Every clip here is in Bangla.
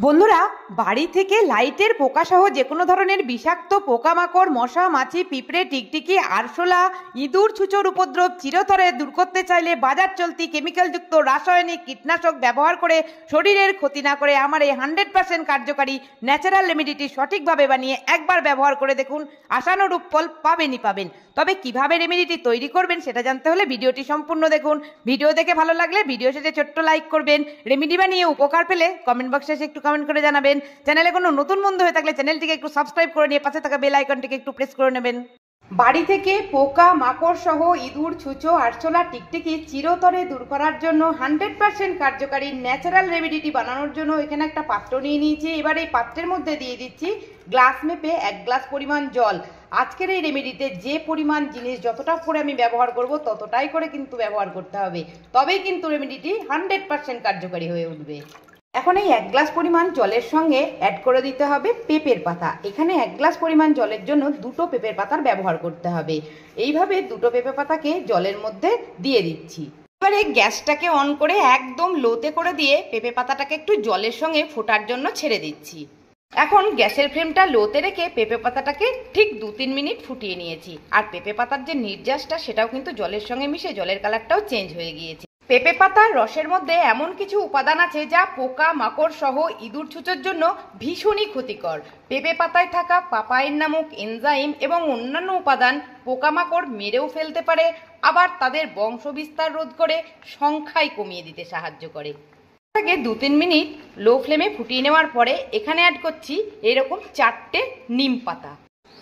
বন্ধুরা, বাড়ি থেকে লাইটের পোকাসহ যে কোনো ধরনের বিষাক্ত পোকামাকড়, মশা, মাছি, পিঁপড়ে, টিকটিকি, আরশোলা, ইঁদুর, ছুঁচোর উপদ্রব চিরতরে দূর করতে চাইলে বাজার চলতি কেমিক্যালযুক্ত রাসায়নিক কীটনাশক ব্যবহার করে শরীরের ক্ষতি না করে আমার এই 100% কার্যকারী ন্যাচারাল রেমেডিটি সঠিকভাবে বানিয়ে একবার ব্যবহার করে দেখুন, আশানুরূপ ফল পাবেনই পাবেন। তবে কিভাবে রেমেডিটি তৈরি করবেন সেটা জানতে হলে ভিডিওটি সম্পূর্ণ দেখুন। ভিডিও দেখে ভালো লাগলে ভিডিও শেষে ছোট্ট লাইক করবেন। রেমেডি বানিয়ে উপকার পেলে কমেন্ট বক্সে এসে একটু কমেন্ট করে জানাবেন। চ্যানেলে কোনো নতুন বন্ধু হয়ে থাকলে চ্যানেলটিকে একটু সাবস্ক্রাইব করে নিয়ে পাশে থাকা বেল আইকনটিকে একটু প্রেস করে নেবেন। বাড়ি থেকে পোকা মাকড় সহ ইঁদুর, ছুঁচো, আরশোলা, টিকটিকি চিরতরে দূর করার জন্য 100% কার্যকারী ন্যাচারাল রেমেডিটি বানানোর জন্য এখানে একটা পাত্র নিয়ে নিয়েছি। এবার এই পাত্রের মধ্যে দিয়ে দিচ্ছি গ্লাস মেপে 1 গ্লাস পরিমাণ জল। আজকের এই রেমেডিতে যে পরিমাণ জিনিস যতটা করে আমি ব্যবহার করব ততটাই করে কিন্তু ব্যবহার করতে হবে, তবেই কিন্তু রেমেডিটি 100% কার্যকারী হয়ে উঠবে। এখন এই 1 গ্লাস পরিমাণ জলের সঙ্গে অ্যাড করে দিতে হবে পেঁপের পাতা। এখানে 1 গ্লাস পরিমাণ জলের জন্য 2টো পেঁপের পাতার ব্যবহার করতে হবে। এইভাবে 2টো পেঁপে পাতাকে জলের মধ্যে দিয়ে দিচ্ছি। এবারে গ্যাসটাকে অন করে একদম লোতে করে দিয়ে পেঁপে পাতাটাকে একটু জলের সঙ্গে ফোটার জন্য ছেড়ে দিচ্ছি। এখন গ্যাসের ফ্লেমটা লোতে রেখে পেঁপে পাতাটাকে ঠিক 2-3 মিনিট ফুটিয়ে নিয়েছি। আর পেঁপে পাতার যে নির্যাসটা সেটাও কিন্তু জলের সঙ্গে মিশে জলের কালারটাও চেঞ্জ হয়ে গিয়েছে। পেঁপে পাতার রসের মধ্যে এমন কিছু উপাদান আছে যা পোকা মাকড় সহ ইঁদুর ছুঁচোর জন্য ভীষণই ক্ষতিকর। পেঁপে পাতায় থাকা পাপাইন নামক এনজাইম এবং অন্যান্য উপাদান পোকামাকড় মেরেও ফেলতে পারে, আবার তাদের বংশবিস্তার রোধ করে সংখ্যায় কমিয়ে দিতে সাহায্য করে। 2-3 মিনিট লো ফ্লেমে ফুটিয়ে নেওয়ার পরে এখানে অ্যাড করছি এরকম 4টে নিম পাতা।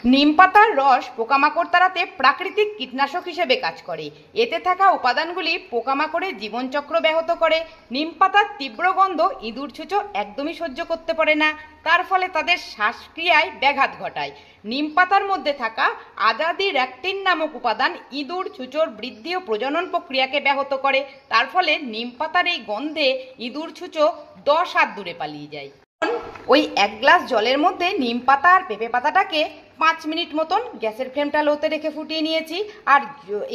নিম পাতার রস পোকামাকড় তাড়াতে প্রাকৃতিক কীটনাশক হিসেবে কাজ করে। এতে থাকা উপাদানগুলি পোকামাকড়ের জীবনচক্র ব্যাহত করে। নিম পাতার তীব্র গন্ধ ইঁদুর ছুঁচো একদমই সহ্য করতে পারে না, তার ফলে তাদের শ্বাসক্রিয়ায় ব্যাঘাত ঘটায়। নিম পাতার মধ্যে থাকা আজাদিরেকটিন নামক উপাদান ইঁদুর ছুঁচোর বৃদ্ধি ও প্রজনন প্রক্রিয়াকে ব্যাহত করে, তার ফলে নিম পাতার এই গন্ধে ইঁদুর ছুঁচো 10 হাত দূরে পালিয়ে যায়। ওই 1 গ্লাস জলের মধ্যে নিম পাতা আর পেঁপে পাতাটাকে 5 মিনিট মতন গ্যাসের ফ্লেমটা লোতে রেখে ফুটিয়ে নিয়েছি। আর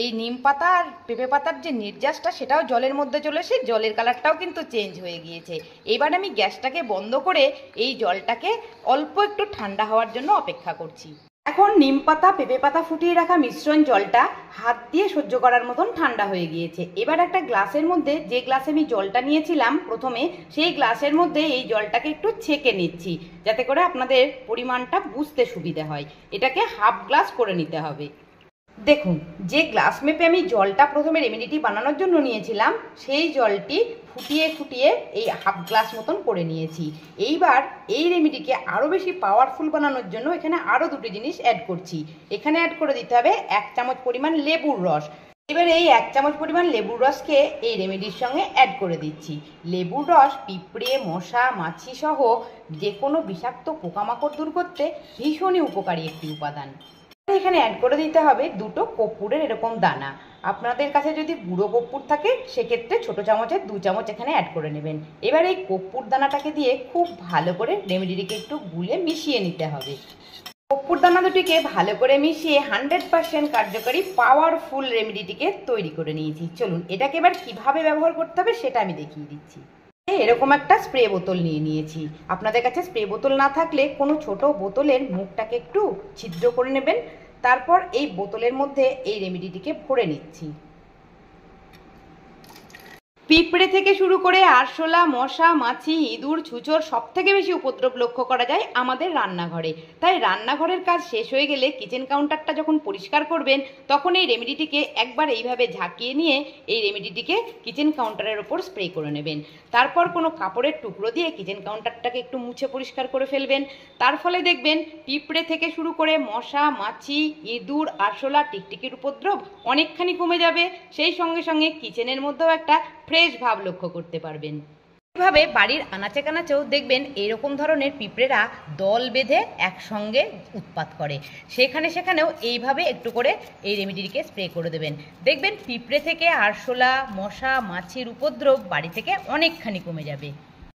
এই নিম পাতা আর পেঁপে পাতার যে নির্যাসটা সেটাও জলের মধ্যে চলে এসে জলের কালারটাও কিন্তু চেঞ্জ হয়ে গিয়েছে। এবার আমি গ্যাসটাকে বন্ধ করে এই জলটাকে অল্প একটু ঠান্ডা হওয়ার জন্য অপেক্ষা করছি। এখন নিম পাতা পেঁপে পাতা ফুটিয়ে রাখা মিশ্রণ জলটা হাত দিয়ে সহ্য করার মতন ঠান্ডা হয়ে গিয়েছে। এবার একটা গ্লাসের মধ্যে, যে গ্লাসে আমি জলটা নিয়েছিলাম প্রথমে, সেই গ্লাসের মধ্যে এই জলটাকে একটু ছেঁকে নিচ্ছি যাতে করে আপনাদের পরিমাণটা বুঝতে সুবিধা হয়। এটাকে হাফ গ্লাস করে নিতে হবে। দেখুন, যে গ্লাস মেপে আমি জলটা প্রথমে রেমেডিটি বানানোর জন্য নিয়েছিলাম সেই জলটি ফুটিয়ে ফুটিয়ে এই হাফ গ্লাস মতন করে নিয়েছি। এইবার এই রেমেডিকে আরও বেশি পাওয়ারফুল বানানোর জন্য এখানে আরও 2টি জিনিস অ্যাড করছি। এখানে অ্যাড করে দিতে হবে 1 চামচ পরিমাণ লেবুর রস। এবার এই 1 চামচ পরিমাণ লেবুর রসকে এই রেমেডির সঙ্গে অ্যাড করে দিচ্ছি। লেবুর রস পিঁপড়ে, মশা, মাছি সহ যে কোনো বিষাক্ত পোকামাকড় দূর করতে ভীষণই উপকারী একটি উপাদান। এখানে অ্যাড করে দিতে হবে 2টো কর্পূরের এরকম দানা। আপনাদের কাছে যদি বুড়ো কর্পূর থাকে সেক্ষেত্রে ছোট চামচের 2 চামচ এখানে অ্যাড করে নেবেন। এবার এই কর্পূর দানাটাকে দিয়ে খুব ভালো করে রেমেডিটিকে একটু গুলে মিশিয়ে নিতে হবে। কর্পূর দানা দুটিকে ভালো করে মিশিয়ে 100% কার্যকারী পাওয়ারফুল রেমেডিটিকে তৈরি করে নিয়েছি। চলুন এটাকে এবার কিভাবে ব্যবহার করতে হবে সেটা আমি দেখিয়ে দিচ্ছি। এরকম একটা স্প্রে বোতল নিয়ে নিয়েছি। আপনাদের কাছে স্প্রে বোতল না থাকলে কোনো ছোট বোতলের মুখটাকে একটু ছিদ্র করে নেবেন। তারপর এই বোতলের মধ্যে এই রেমেডিটিকে ভরে নিচ্ছি। পিঁপড়ে থেকে শুরু করে আরশোলা, মশা, মাছি, ইঁদুর, ছুঁচোর সবথেকে বেশি উপদ্রব লক্ষ্য করা যায় আমাদের রান্নাঘরে। তাই রান্নাঘরের কাজ শেষ হয়ে গেলে কিচেন কাউন্টারটা যখন পরিষ্কার করবেন তখন এই রেমেডিটিকে একবার এইভাবে ঝাঁকিয়ে নিয়ে এই রেমেডিটিকে কিচেন কাউন্টারের ওপর স্প্রে করে নেবেন। তারপর কোনো কাপড়ের টুকরো দিয়ে কিচেন কাউন্টারটাকে একটু মুছে পরিষ্কার করে ফেলবেন। তার ফলে দেখবেন পিঁপড়ে থেকে শুরু করে মশা, মাছি, ইঁদুর, আরশোলা, টিকটিকির উপদ্রব অনেকখানি কমে যাবে। সেই সঙ্গে সঙ্গে কিচেনের মধ্যেও একটা ফ্রেশ ভাব লক্ষ্য করতে পারবেন। এভাবে বাড়ির আনাচে কানাচেও দেখবেন এরকম ধরনের পিঁপড়েরা দল বেঁধে একসঙ্গে উৎপাত করে। সেখানেও এইভাবে একটু করে এই রেমেডিটিকে স্প্রে করে দেবেন। দেখবেন পিঁপড়ে থেকে আরশোলা, মশা, মাছির উপদ্রব বাড়ি থেকে অনেকখানি কমে যাবে।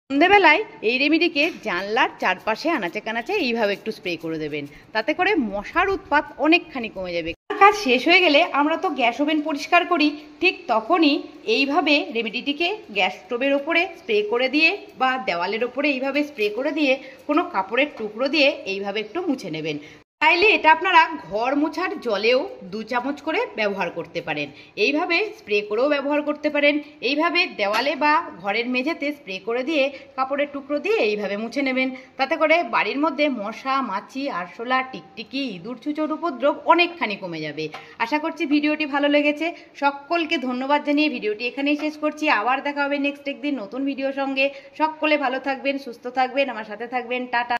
সন্ধ্যেবেলায় এই রেমেডিকে জানলার চারপাশে আনাচে কানাচে এইভাবে একটু স্প্রে করে দেবেন, তাতে করে মশার উৎপাত অনেকখানি কমে যাবে। কাজ শেষ হয়ে গেলে আমরা তো গ্যাস ওভেন পরিষ্কার করি, ঠিক তখনই এইভাবে রেমেডিটিকে গ্যাস স্টোভের ওপরে স্প্রে করে দিয়ে বা দেওয়ালের ওপরে এইভাবে স্প্রে করে দিয়ে কোনো কাপড়ের টুকরো দিয়ে এইভাবে একটু মুছে নেবেন। চাইলে এটা আপনারা ঘর মোছার জলেও 2 চামচ করে ব্যবহার করতে পারেন, এইভাবে স্প্রে করেও ব্যবহার করতে পারেন, এইভাবে দেওয়ালে বা ঘরের মেঝেতে স্প্রে করে দিয়ে কাপড়ের টুকরো দিয়ে এইভাবে মুছে নেবেন। তাতে করে বাড়ির মধ্যে মশা, মাছি, আরশোলা, টিকটিকি, ইঁদুর, ছুঁচোর উপদ্রব অনেকখানি কমে যাবে। আশা করছি ভিডিওটি ভালো লেগেছে। সকলকে ধন্যবাদ জানিয়ে ভিডিওটি এখানেই শেষ করছি। আবার দেখা হবে নেক্সট একদিন নতুন ভিডিওর সঙ্গে। সকলে ভালো থাকবেন, সুস্থ থাকবেন, আমার সাথে থাকবেন। টাটা।